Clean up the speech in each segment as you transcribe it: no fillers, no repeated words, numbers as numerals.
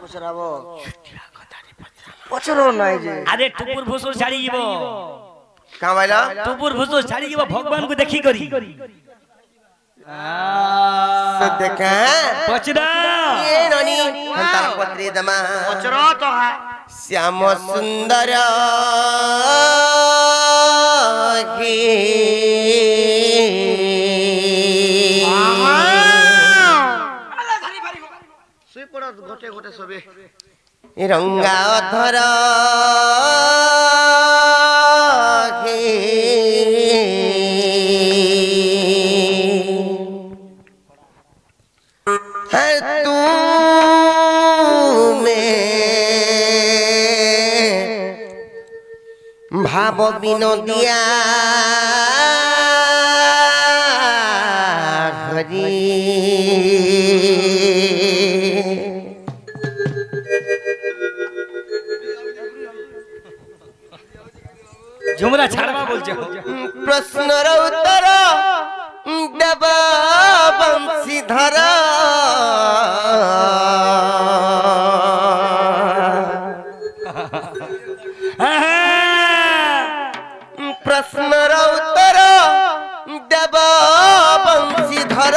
ପଚରାବ ପଚର ନାହିଁ ଯେ ଆରେ ଟୁପୁର ଭୁସୁର ଛାଡ଼ି ଯିବ କାଁ ଭାଇଲା ଟୁପୁର ଭୁସୁର ଛାଡ଼ି ଯିବ ଭଗବାନଙ୍କୁ ଦେଖି କରି ସେ ଦେଖା ପଚରା ଏ ନନି ହନ୍ତା ପତ୍ରୀ ଦମା ପଚର ତ ହା ଶ୍ୟାମ ସୁନ୍ଦର ଶୋଇପଡ଼ ଗୋଟେ ଗୋଟେ ସବେ ରଙ୍ଗା ଅଧର ভাব বিনোদিয়া হরি ঝুমরা ছাড়বা বলছে প্রশ্নর উত্তর দেব বংশীধর প্রশ্নর উত্তর দেব বংশীধর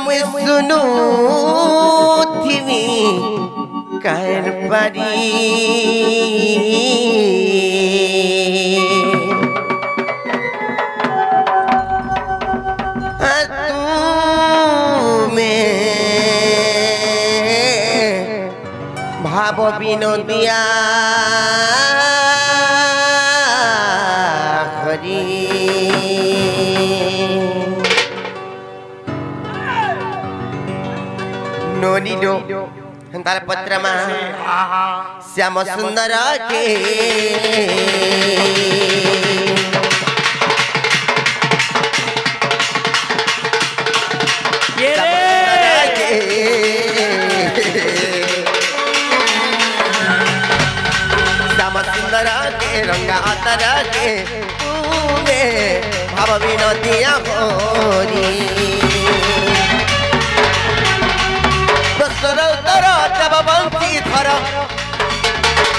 মুই শুনু থিবি কার পারি তুমে ভাব বিনোদিয়া হরি নোনিডো তার পত্রমা শ্যাম সুন্দর কে শ্যাম সুন্দর কে রঙ্গা অতর কে তুমে ভাব বিনোদিয়া হরি প্রশ্নর উত্তর দেব বংশীধর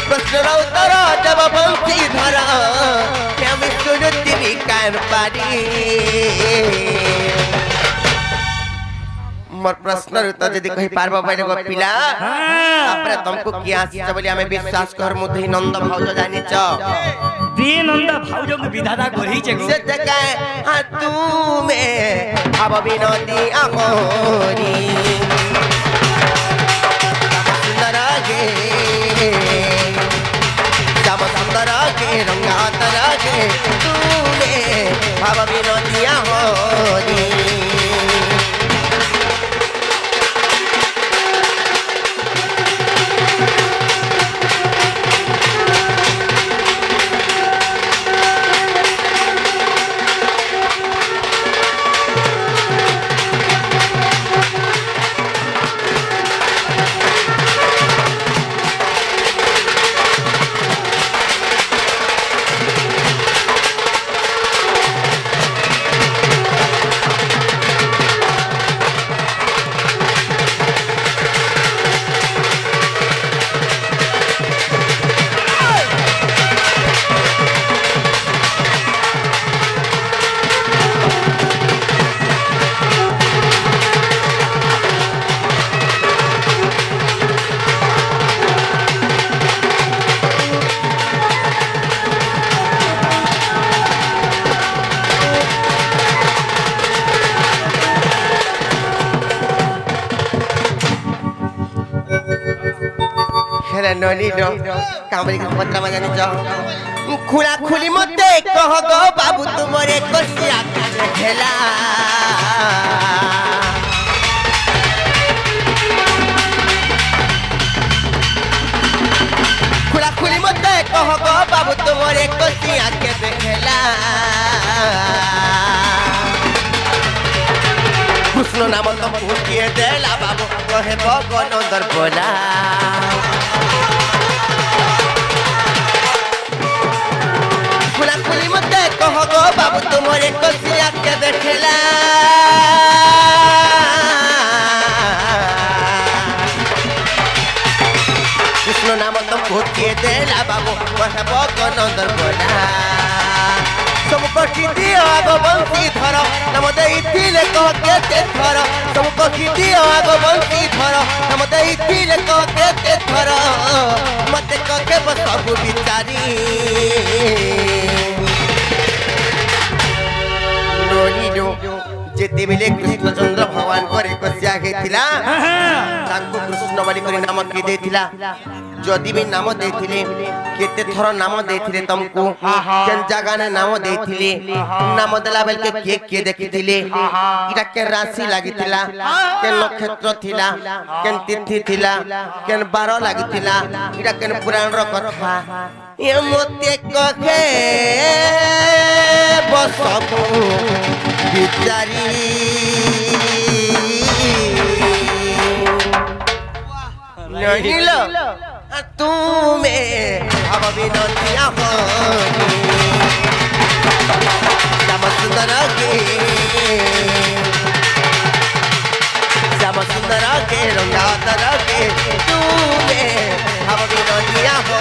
প্রশ্নর উত্তর দেব বংশীধর আমি শুনুতিবি কার পারি मोर प्रश्न उत्तर यदि कहि पारबो पहिले गो पिला तापर तुमको की आसीछ बोली हमें विश्वास कर मुधि नंद भाउज जानि छ दी नंद भाउज को विधाता करही छे से जगह हां तू में अब विनोदी अहोरी सुंदर गे जब सुंदर गे रंगा तर गे तू में अब विनोदी अहोरी ननी नो कामरी के पत्रा में जानी जाओ खुला खुली मते कह गो बाबू तुमरे कोसिया खेला खुला खुली मते कह गो बाबू तुमरे कोसिया के देखला कृष्ण नाम तो पूछिए देला बाबू कहे भगवान अंदर बोला खुला खुली मते कह गो बाबू तुमरे कोसिया के देखला देला बाबू कहबो नंदन बोला तुमको किती आगो बंसी धर नम देइथिले कह केते थर तुमको किती आगो बंसी धर नम देइथिले कह केते थर मते कके बसबु बिचारी नोनिनो जेते बेले कृष्णचंद्र भगवान पर एक जागेथिला तांको कृष्ण बाली करी नाम के देथिला जदि भी नाम देथिले केते थर नाम देथिले तुमको केन जगह ने नाम देथिले नाम देला बेल के के देखिथिले इटा के राशि लागिथिला केन नक्षत्र थिला केन तिथि थिला केन बार लागिथिला इटा केन पुराण रो कथा ये मोते कहे बसबु बिचारी नहीं लो तुम्हें अब विनोदिया हो श्याम सुंदर के रंगातर के तुम्हें अब विनोदिया हो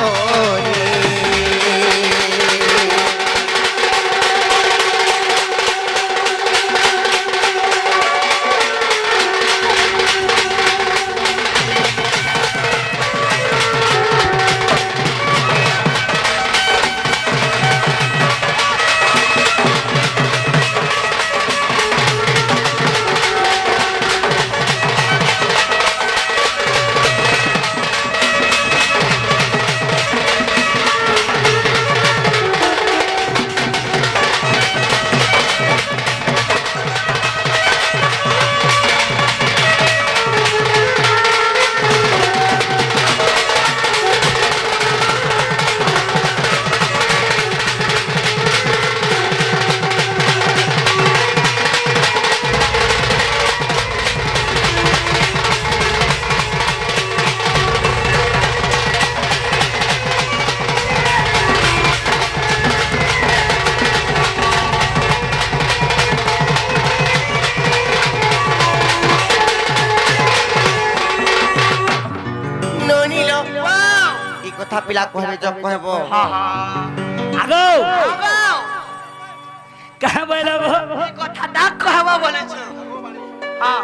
पिला कहबे जब कहबो आगो कहां बोलबो ई कथा डाक कहबो बोले छ हां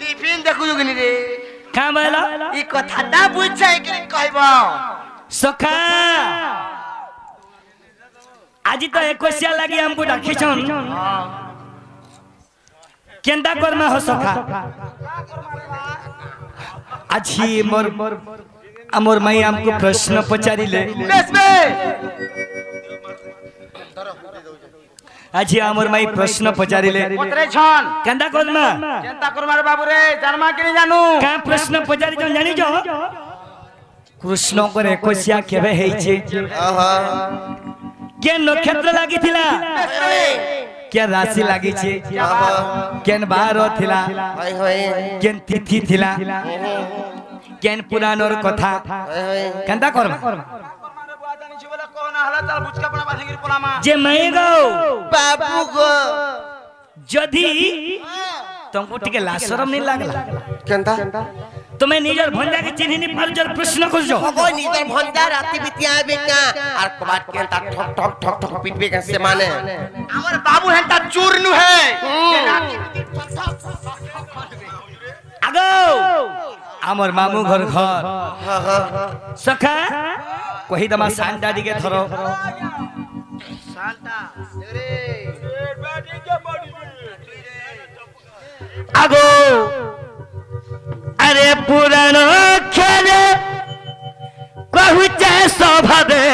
टिफिन देखु जोगनी रे कहां बोला ई कथा डा बुझाय के कहबो सखा आज तो एकसिया लागि हमको डाकिछन केंदा करमा हो सखा आज मोर अमर माई हमको प्रश्न पचारिले आज अमर माई प्रश्न पचारिले पतरे छन केंदा करमा रे बाबू रे जन्मा के जानू का प्रश्न पचारि जो जानि जो कृष्ण को एकसिया केबे हेइछे के नक्षत्र लागिथिला के राशि लागिछे केन बार थिला केन तिथि थिला केन पुराणर कथा केंदा करबा जे मैं गो बाबू गो जदी तुमको टिके लाशरम नहीं लागला केंदा तुम्हें निजर भंडा के चिन्ह नहीं पर जर प्रश्न करजो कोई निजर भंडा राती बितिया बेका आर कबाट केंता ठक ठक ठक ठक पिटबे के से माने हमर बाबू हेंता चूरनु है आगो आमर मामू घर घर सखा कही दमा सांता दिके थरो सांता रे आगो अरे पुराण खेले कहूचे सभा दे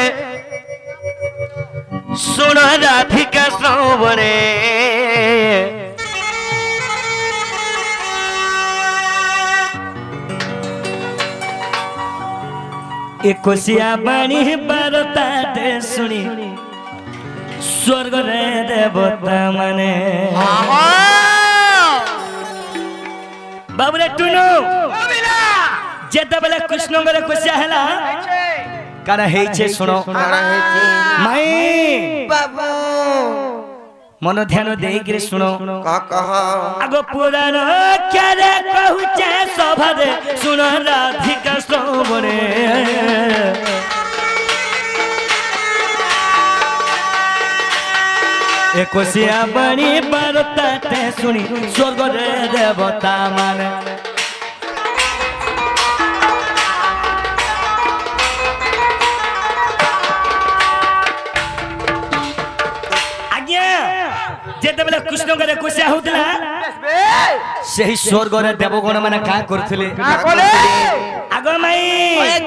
सुन राधिका श्रवणे एकसिया बाणी बारताटे सुनी स्वर्ग रे देवता माने बाबुरे टुनु जेते बेले कृष्ण गरे कोसिया हैला काना हेइछे सुनो माई बाबू मन ध्यान देई के सुनो कह आगो पुराण केरे कहूचे सभा दे सुन राधिका श्रवणे एकोशिया बड़ी बारताटे सुनी स्वर्ग रे देवता माने जेतेबेले कृष्ण करे एकोशिया होतला सही स्वर्ग रे देवगण माने का करथिले आगो माई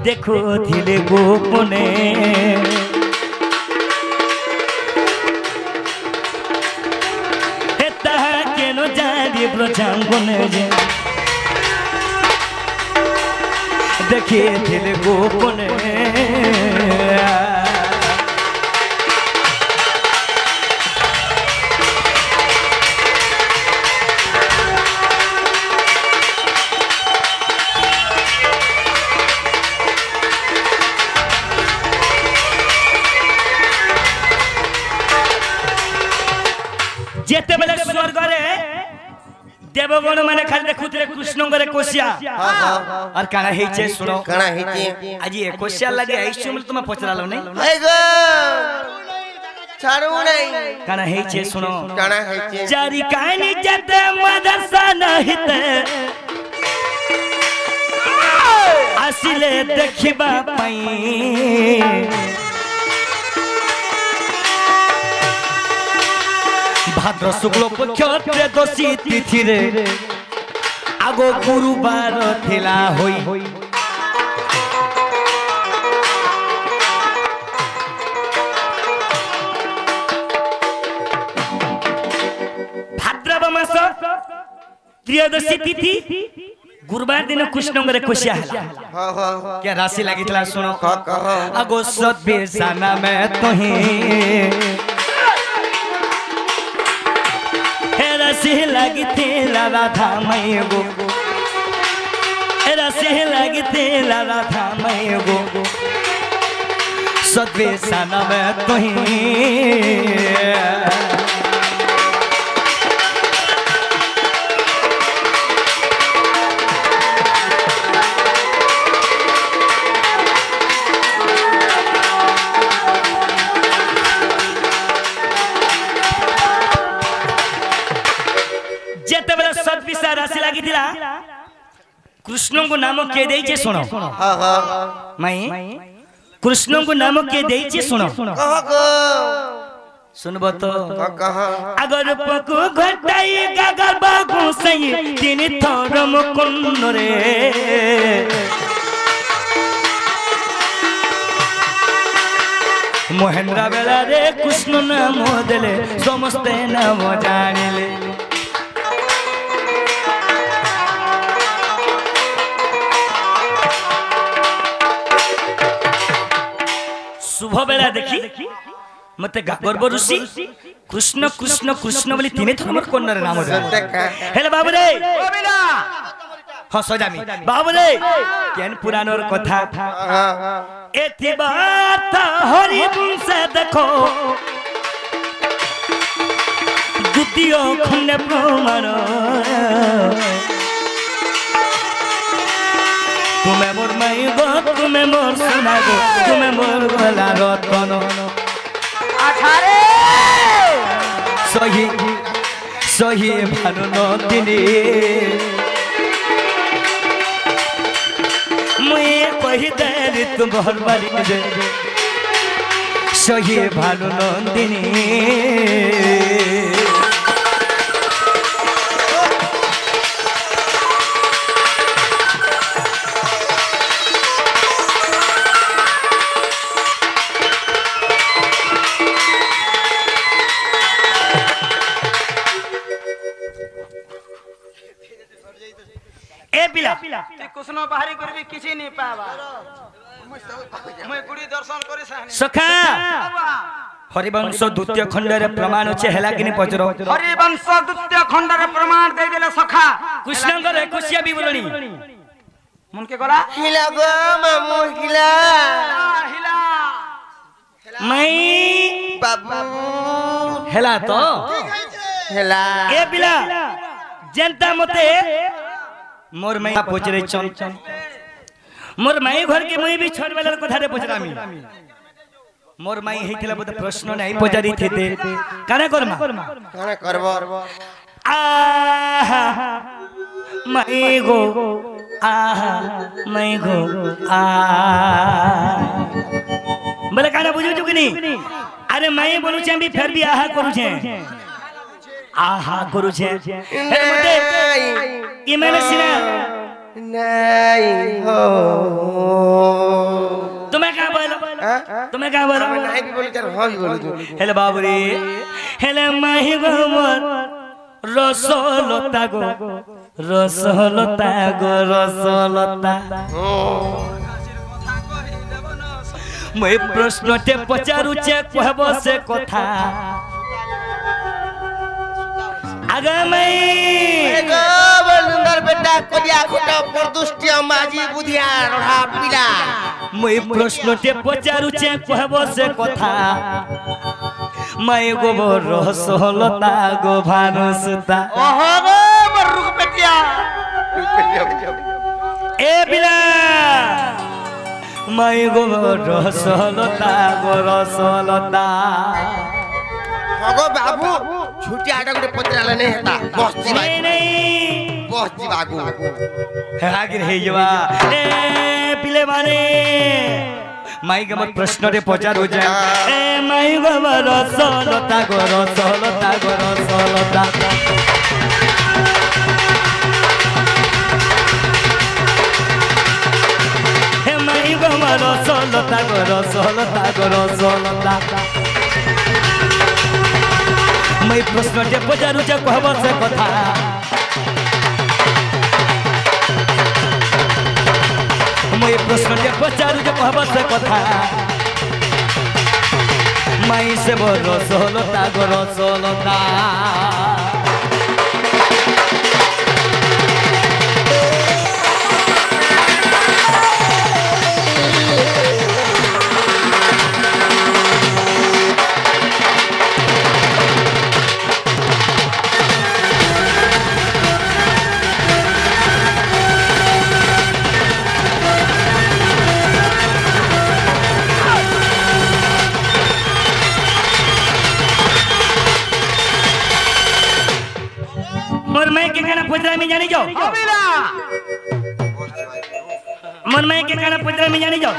देखो थिले गोपने देखिए दिल गोपने जेते बेले स्वर्ग रे देवगण माने खाली देखुतले कृष्ण करे कोशिया और काना हेचे सुनो काना हेचे आज ये कोशिया लगे आइसु मिल तुम पचरालो नहीं हाय गो छाड़ू नहीं काना हेचे सुनो काना हेचे जारी कानी जते मदरसा नहित आसिले देखिबा पई भाद्र शुक्ल पक्ष त्रयोदशी तिथि रे आगो गुरुवार थिला होई भाद्रव मास त्रयोदशी तिथि गुरुवार दिन कृष्ण रे कोशिया हला हां हां क्या राशि लागितला सुनो कह आगो सदबे साना में तोही रसे लगी तेला राधा मई गो रसे लगी तेला राधा मई गो सदवे साना में तोही राशि लगी कृष्ण को नाम के देइचे सुनो मई कृष्ण को नाम के देइचे सुनो सुनबो तो अगर पकु घटाई गगर बागु सई तीन थरम कुन्न रे महेंद्र बेला रे कृष्ण नाम देले समस्त नाम जानिले शुभ बेला देखी मते गर्भ ऋषि कृष्ण कृष्ण कृष्ण बोली तीन थर कन्नर नाम हेले बाबू रे हां सजामी बाबू रे केन पुराणर कथा एथि बात हरि वंश देखो द्वितीय खंड प्रमाण तुम्हें मोर माई गो तुम्हें मोर सोना गो तुम्हें मोर गला रतन अठारे सही सही भानु नदिनी मुई कही दे तुम भर बारी दे सही भानु नदिनी कृष्ण बाहरी करबी किछि नहीं पावा मैं गुडी दर्शन करे सानी सखा हरिवंश द्वितीय खंड रे प्रमाण छे हेला किनी पचरो हरिवंश द्वितीय खंड रे प्रमाण दे देले सखा कृष्ण करे कोशिया बिवरणी मन के गला हिला गो मामू हिला हिला मई बाबू हेला तो हेला ए बिला जनता मते मोर माई पचरे चन मोर माई घर के मुई भी छोड़ वाला कथा रे पचरामी मोर माई हेतिला बोते प्रश्न नहीं पचारी थेते काने करमा काने करबो आहा माई गो आहा माई गो आ बोले काने बुझु छु कि नहीं अरे माई बोलु छे भी फिर भी आहा करू छे आहा करू छे हे मते ई मैंने सिना नहीं हो तुम्हें क्या बोलो तुम्हें क्या बोलो नहीं भी बोले तेरे हाँ भी बोले तू हेले बाबूरी हेले माही गो मोर रसलता गो रसलता गो रसलता मैं प्रश्नटे पचारुचे कहबो से कथा आगे मैं एगो बलुंदर बेटा कोलिया खोटा परदुष्टि माजी बुधिया रहा पिला मैं प्रश्नटे पचारुचे कहबो से कथा मैं गो रसलता गो भानुसुता ओहो गो मरुक बेटिया ए बिला मैं गो रसलता गो रसलता हगो बाबू छुट्टी आटा गुटे पत्राला नहीं हेता बस जी भाई नहीं बस जी बागू हागिर हे जवा ए पिले माने माई के मत प्रश्न रे पचार हो जाए ए माई गो रसलता गो रसलता गो रसलता हे माई गो रसलता गो रसलता गो रसलता मैं प्रश्न जे पचारू जे कहबो से कथा मैं प्रश्न जे पचारू जे कहबो से कथा मैं से रसलता गो रसलता पुत्र में जानी जाओ मन में के कहना पुत्र में जानी जाओ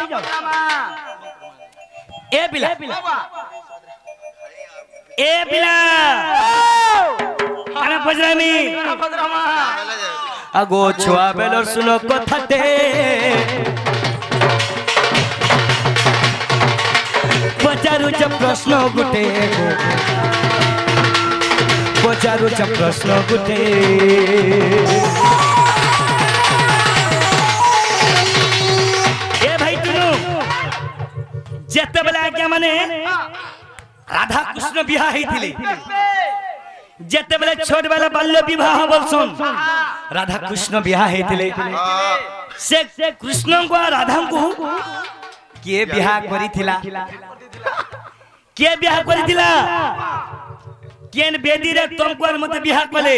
ए बिला कहना पुत्र में अगो छुआ बेलर सुनो कथाते पचारू च प्रश्न गुटे पचारू च प्रश्न गुटे ए भाई तुनु जेते बेला आज्ञा माने राधा कृष्ण विवाह हेतिले जेते बेला छोट बेला बाल्य विवाह बोलसन राधा कृष्ण विवाह हेतिले से कृष्ण को राधा को के विवाह करिथिला के विवाह करिथिला केन बेदी रे तुमको मते बिहा कले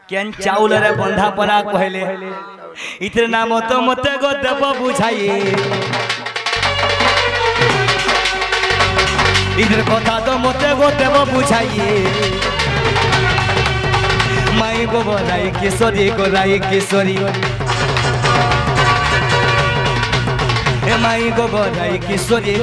केन चाउल रे बंधा परा कहले इतरे नाम तो मते गो देव बुझाई इधर कथा तो मते गो देव बुझाई माई गो बराई किशोरी ए माई गो बराई किशोरी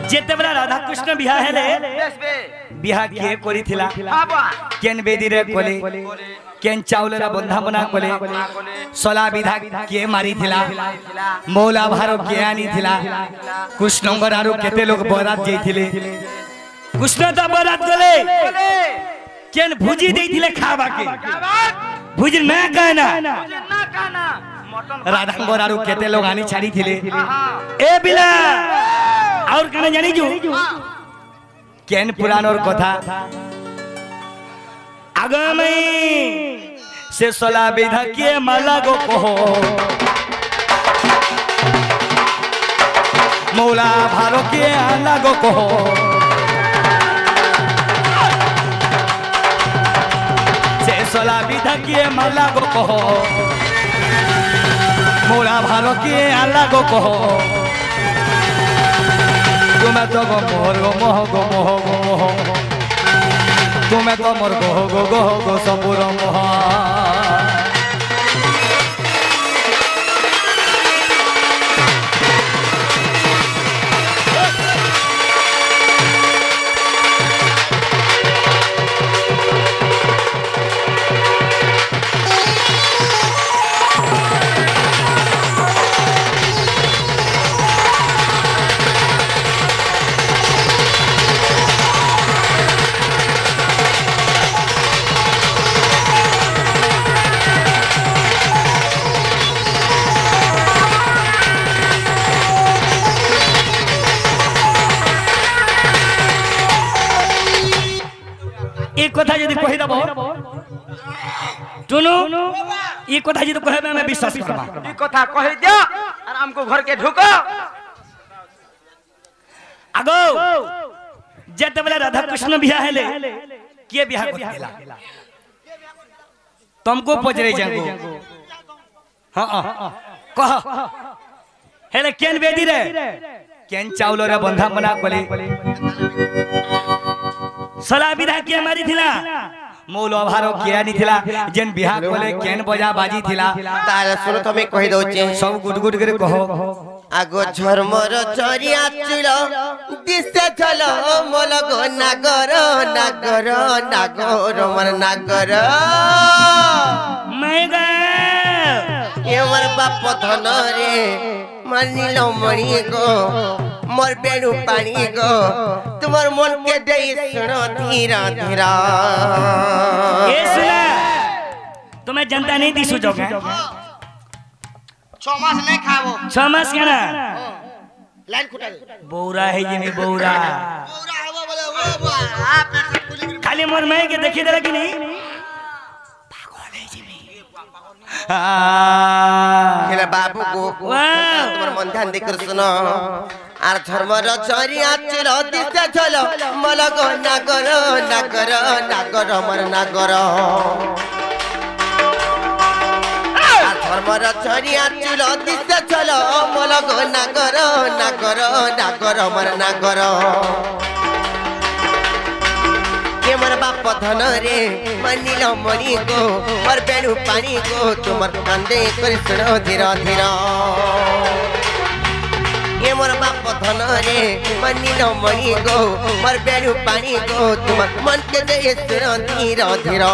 जेतेबेला राधा कृष्ण बिहा हेले बिहा किए करिथिला केन बेदी रे कोले केन चाउलेरा बंधा बना कोले सला विधा के मारी थिला मौला भारो के आनी थिला कृष्णंगर आरो केते लोग बरात जइथिले कृष्ण त बरात गले केन भुजी देथिले खाबा के भुजी ना कहना राधांगर आरो केते लोग आनी छाड़ी थिले ए बिला और कने जानी जू केन पुराण और कथा आगमे से सला विधा के माला गो कहो मौला भारो के आला गो कहो से सला विधा के माला गो कहो मौला भारो के आला गो कहो तुम्हें तो गो मोर गो मोह गो मोह गो मोह तुम्हें तो मोर गो गो गो गो सबुर मोह कथा यदि कहि दबो टुनु ई कथा यदि कहबे मैं विश्वास करबा ई कथा कहि दिया और हमको घर के ढुको आगो जते बेला राधा कृष्ण बियाह हेले के बियाह करतेला तुमको पजरे जागो हां कह हेले केन बेदी रे केन चावल रे बंधा बना कोले सला विधा के मारी थिला मौलो भारो के आनी थिला जेन बिहा कोले केन बजा बाजी थिला ताले सुनो तमे कहि दउचे सब गुडगुड करे कहो आगो झरमर चरिया चुलो दिसे चलो मोलगो नागर नागर नागर मन नागर मैं गा ए मोर बाप धन रे मानिलो मणि गो मोर बेणु पानी गो तुम्हार मन के देई सुनो धीरा धीरा ए सुना तुम्हें जनता नहीं दिसु जोगे 6 मास नहीं खाबो 6 मास केना लाइन खुटा बौरा है जिमी बौरा पूरा हवा बोले ओ बा पेट से कुली खाली मोर मैं के देखि देला कि नहीं पागल है जिमी हेला बाबू को तुम्हार मन ध्यान दे कर सुनो आर धर्मर चरिया चलो दिसे चलो मलगो नागर नागर नागर मर नागर आर धर्मर चरिया चलो दिसे चलो मलगो नागर नागर नागर मर नागर ये मोर बाप धन रे मानिलो मणि को मोर बेणु पानी को तुमर कांदे कर सुनो धीरा धीरा ये मोर बाप धन रे मानिलो मणि को मोर बेणु पानी को तुमर मन के दे सुनो धीरा धीरा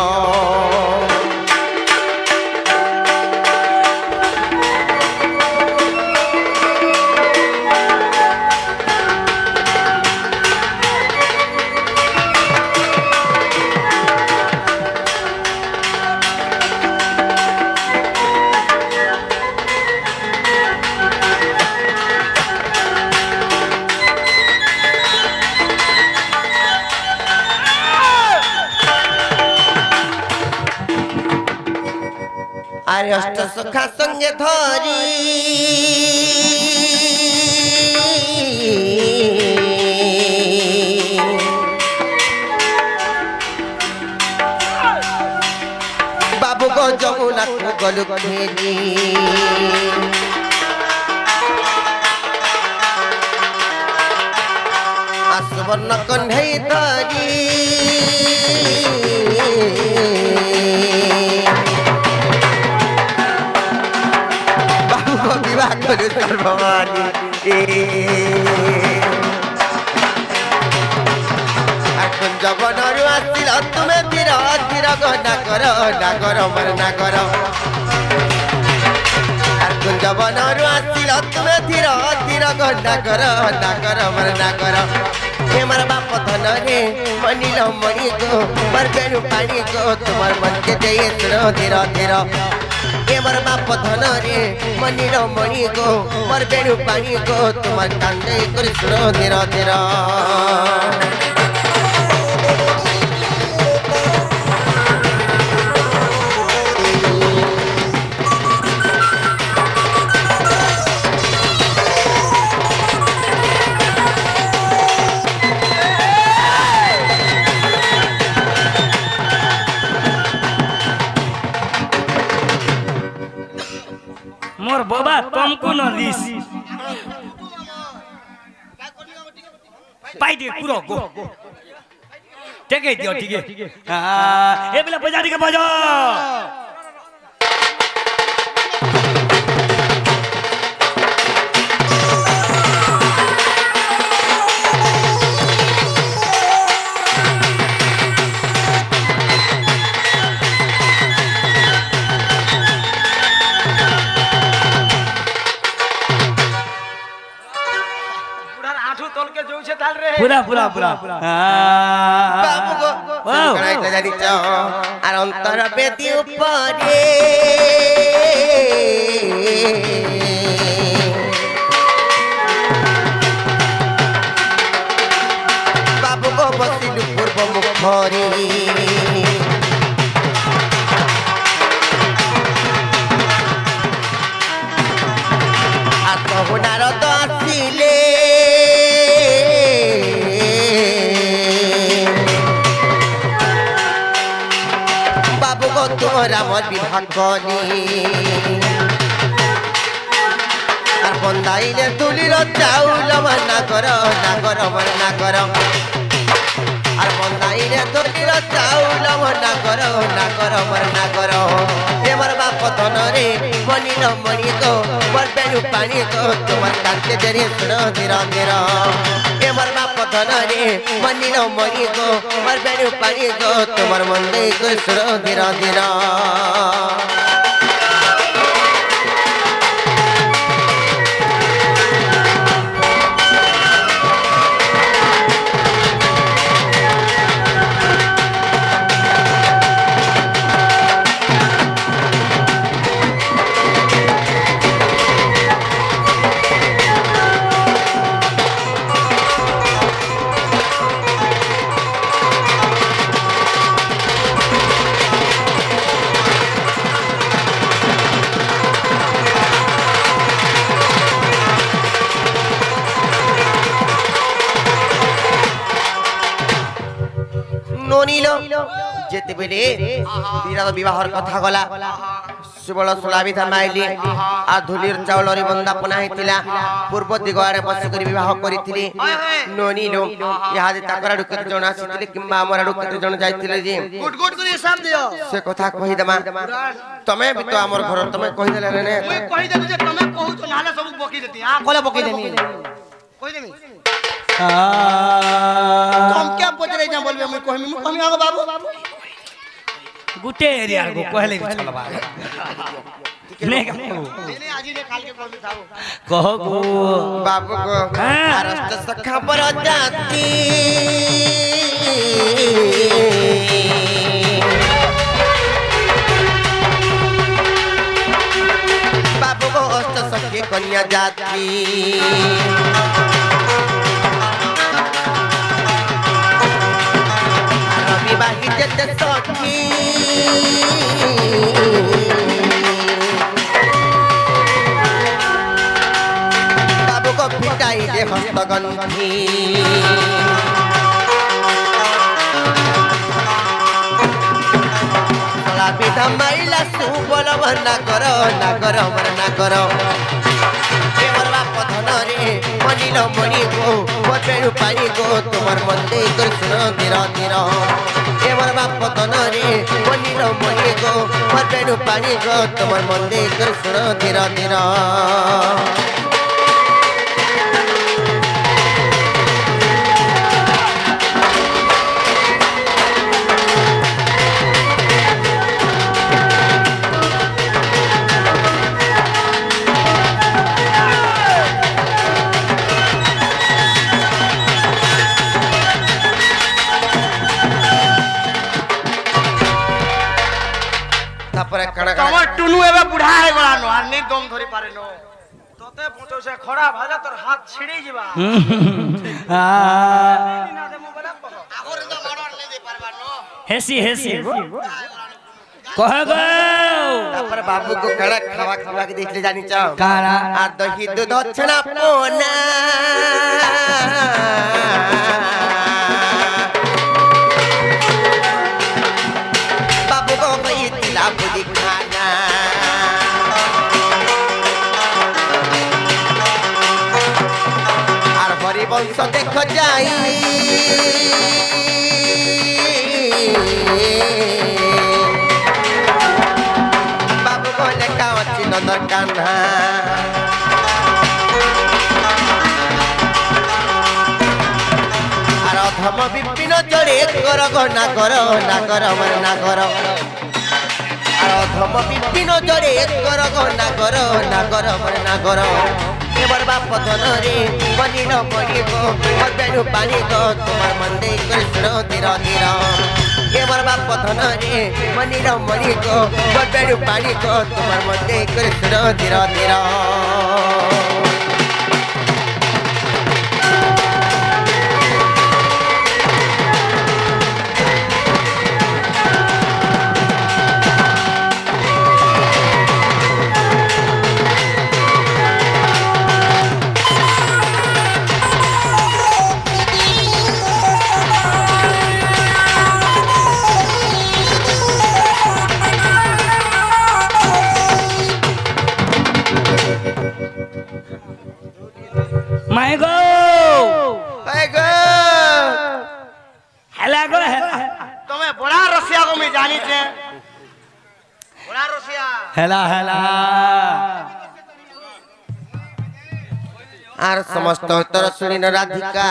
आरे अष्ट सखा संगे धरी बाबू को जमुना को गलु खेली आसवर्ण कन्हई धरी विवाह करू सर्वमानी जगनरू आसिल तुमे वीर धीर गो नागर मर नागर कुंज बनरु आसिल तुमे धीर गो नागर मर नागर हे मोर बाप धन रे मनिल मणि गो मोर बेणु पानी गो तुमर मन के दे सुनो धीर धीर हे मोर बाप धन रे मनिल मणि गो मोर बेणु पानी गो तुमर कांदे कर सुनो धीर धीर मोर बाबा तुमको न लिस पाई दे पूरा गो ठीक है दियो ठीक है हां ए बेला बजा दी के बजा पूरा पूरा पूरा बाबू गो कराइला जानी छ आर अंतर बेदी ऊपरे बाबू गो बसिलु पूर्व मुखरे आत्महुनार तो आसिले तोरा मोर विवाह कनी আর বন্দাইলে তুলির চাউল নাগর মর নাগর আর বন্দাইলে তুলির চাউল নাগর মর নাগর এবার বাপ ধনরে মনিল মণি গো মোর বেণু পানি গো তোমার কাছে জেরে শুনো ধীর ধীর এবার বাপ ধনরে মনিল মণি গো মোর বেণু পানি গো তোমার মন্দে গো শুনো ধীর ধীর যেতে বেলে বীরার বিবাহর কথা গলা সুবল সুলাবি থামাইলি আর ধুলির চাউলরি বন্দাপনা হইতিলা পূর্ব দিগ আড়ে বসি করি বিবাহ করিতিলি ননিলো ইহাদে তাকরা কেতে জন আসিতিলে কিংবা আমার আড়ু কেতে জন যাইতিলে যে গুড গুড করে হিসাব দিও সে কথা কহি দেমা তুমি বি তো আমার ঘর তুমি কহি দেলে নে কহি দেবি যে তুমি কহু তো নালে সব বকি দেতি আ কলে বকি দেমি কহি দেমি तुम क्या पूछ रहे हैं बोलबे मैं कहमी आगो बाबू गुटे एरिया को कहले चलबा ने आजी ने खाल के कहमी थाओ कहो गो बाबू को अरस्त सखा पर जाती बाबू को अष्ट सखी कन्या जाती बाहिजत सखी बाबू को पिटाई दे हस्तगंधी विधा माइला सुबल नागर मर नागर धनरे मनिल मणि गो मोर बेणु पानी गो तुमार मंदे कर सुनो धीर धीर एमर बाप धनरे मनिल मणि गो मोर बेणु पानी गो तुमार मंदे कर सुनो धीर धीर কানা তোমার টুনু এবে বুড়া হয়ে গলা নো আর নেই দম ধরি পারে নো তোতে পৌঁছে খড়া ভাজা তোর হাত ছিড়ে যাবা না দে মোবাইল কহ আগরে না বড় নে দে পারবা নো হেসি হেসি কহ গো তারপরে বাবু কো কানা খাওয়া খাওয়া के देखले जानी चाও কারা আর দহি দুধ হচ্ছে না পোনা বাবু কো কইতিলা বুদি খানা আর হরি বংশ দেখ যাই বাবু বলে কাওয়াচ্ছি নন্দর কান্না আর অধম বিপিন জড়ে কর গো না কর না কর মর না কর আর অধম বিপিন জড়ে কর গো না কর না কর মর না কর এবার বাপ ধনরে বনির পড়িব মধ্যে পানি গো তোমার মন্দে কৃষ্ণ ধীর ধীর এবার বাপ ধনরে মনির মণি গো মধ্যে পানি গো তোমার মন্দে কৃষ্ণ ধীর ধীর মাই গো হেলা গো হেলা তুমি বড়া রসিয়া কো মে জানি ছে বড়া রসিয়া হেলা হেলা আর সমস্ত উত্তর শুনিন রাধিকা